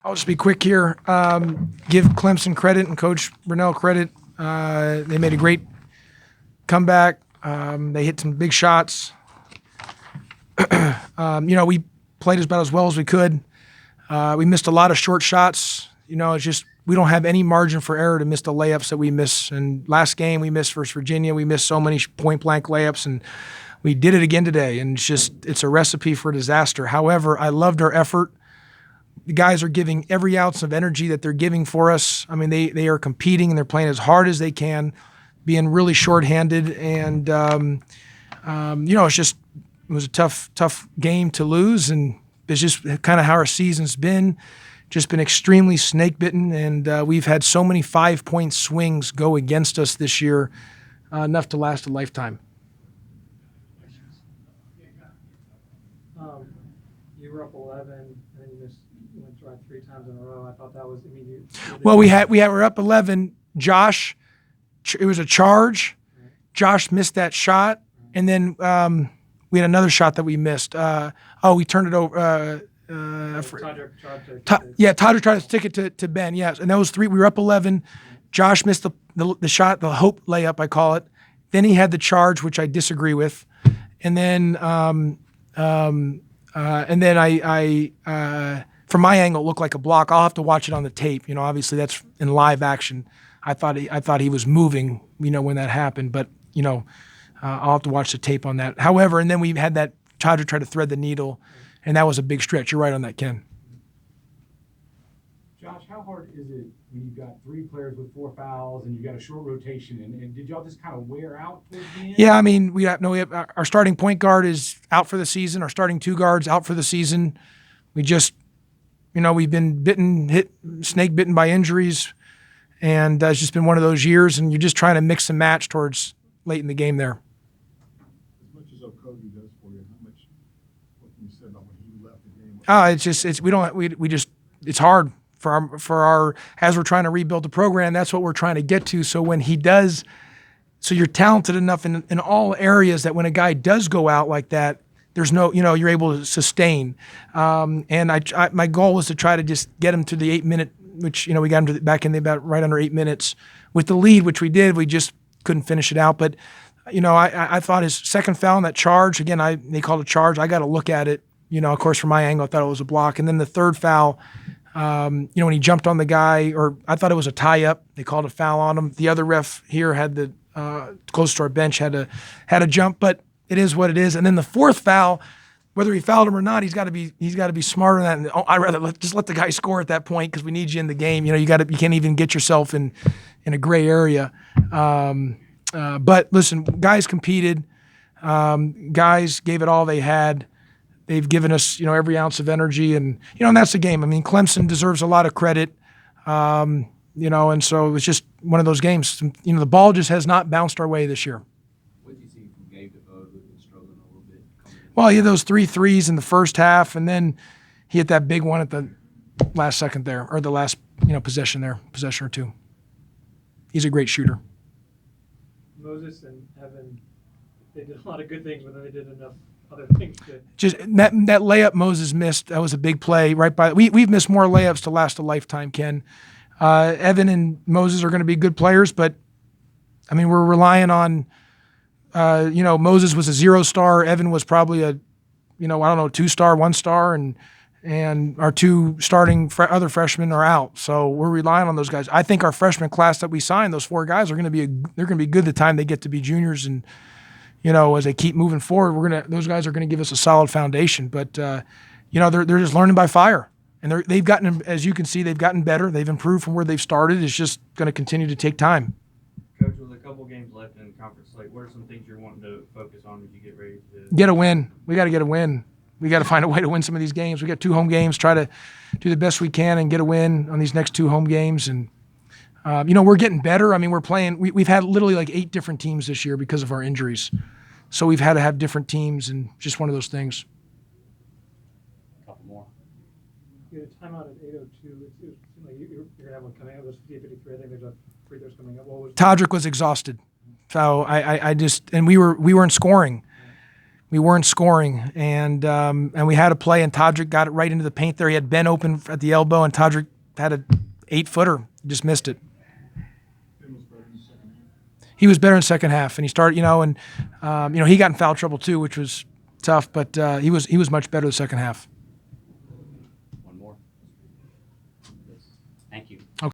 I'll just be quick here. Give Clemson credit and Coach Brunell credit. They made a great comeback. They hit some big shots. We played about as well as we could. We missed a lot of short shots. It's just we don't have any margin for error to miss the layups that we miss. And last game we missed versus Virginia. We missed so many point-blank layups, and we did it again today. And it's a recipe for disaster. However, I loved our effort. The guys are giving every ounce of energy that they're giving for us. I mean, they are competing and they're playing as hard as they can, being really shorthanded. And, it was a tough game to lose. And it's just kind of how our season's been. Just been extremely snake bitten. And we've had so many 5-point swings go against us this year, enough to last a lifetime. You were up 11, and then you went right 3 times in a row. I thought that was immediate. Well, we're up 11. Josh, it was a charge. Josh missed that shot, and then we had another shot that we missed. We turned it over. Todrick tried to stick it to Ben. Yes, and those 3. We were up 11. Josh missed the shot, the hope layup, I call it. Then he had the charge, which I disagree with, and then I from my angle, it looked like a block. I'll have to watch it on the tape. Obviously that's in live action. I thought he was moving, when that happened. But I'll have to watch the tape on that. However, and then we had that Todrick try to thread the needle, and that was a big stretch. You're right on that, Ken. Josh, how hard is it when you've got 3 players with 4 fouls and you've got a short rotation? And did y'all just kind of wear out towards the end? Yeah, I mean, we have our starting point guard is out for the season. Our starting 2 guards out for the season. We just, we've been snake bitten by injuries, and it's just been one of those years. And you're just trying to mix and match towards late in the game there. As much as Okogie does for you, what can you say about when he left the game? It's hard. For our as we're trying to rebuild the program, that's what we're trying to get to. So when he does, so you're talented enough in all areas that when a guy does go out like that, there's no, you're able to sustain. And my goal was to try to just get him to the 8-minute, which, we got him back in about right under 8 minutes with the lead, which we did. We just couldn't finish it out. But, I thought his second foul in that charge, again, they called a charge. I got to look at it. Of course, from my angle, I thought it was a block. And then the third foul, when he jumped on the guy, or I thought it was a tie-up. They called a foul on him. The other ref here had the close to our bench had a jump, but it is what it is. And then the fourth foul, whether he fouled him or not, he's got to be smarter than that. And I'd rather just let the guy score at that point because we need you in the game. You can't even get yourself in a gray area. But listen, guys competed. Guys gave it all they had. They've given us, every ounce of energy, and and that's the game. I mean, Clemson deserves a lot of credit, and so it was just one of those games. The ball just has not bounced our way this year. What did you see from Gabe DeVoe, who's been struggling a little bit? Well, he had those 3 threes in the first half, and then he hit that big one at the last second there, or the last possession or 2. He's a great shooter. Moses and Evan, they did a lot of good things, but then they did enough other things to just that layup Moses missed. That was a big play right by. We've missed more layups to last a lifetime, Ken. Evan and Moses are going to be good players, but I mean we're relying on. Moses was a 0-star. Evan was probably a, 2-star, 1-star, and our 2 starting other freshmen are out. So we're relying on those guys. I think our freshman class that we signed, those 4 guys are going to be they're going to be good the time they get to be juniors and. As they keep moving forward, those guys are going to give us a solid foundation. But they're just learning by fire, and they've gotten, as you can see, they've gotten better. They've improved from where they've started. It's just going to continue to take time. Coach, with a couple games left in the conference slate, what are some things you're wanting to focus on as you get ready to get a win? We got to get a win. We got to find a way to win some of these games. We got 2 home games. Try to do the best we can and get a win on these next 2 home games. And we're getting better. I mean, we're playing. We've had literally like 8 different teams this year because of our injuries. So we've had to have different teams, and just one of those things. A couple more. You had a timeout at 8:02. It seemed like you're going to have one coming up. It was 58-53. I think there's a free throws coming up. Todrick was exhausted. So I just, and we weren't scoring. we weren't scoring, and we had a play, and Todrick got it right into the paint there. He had Ben open at the elbow, and Todrick had a 8-footer, just missed it. Ben was better in the second half. He was better in the second half, and he started, and he got in foul trouble too, which was tough, but he was much better the second half.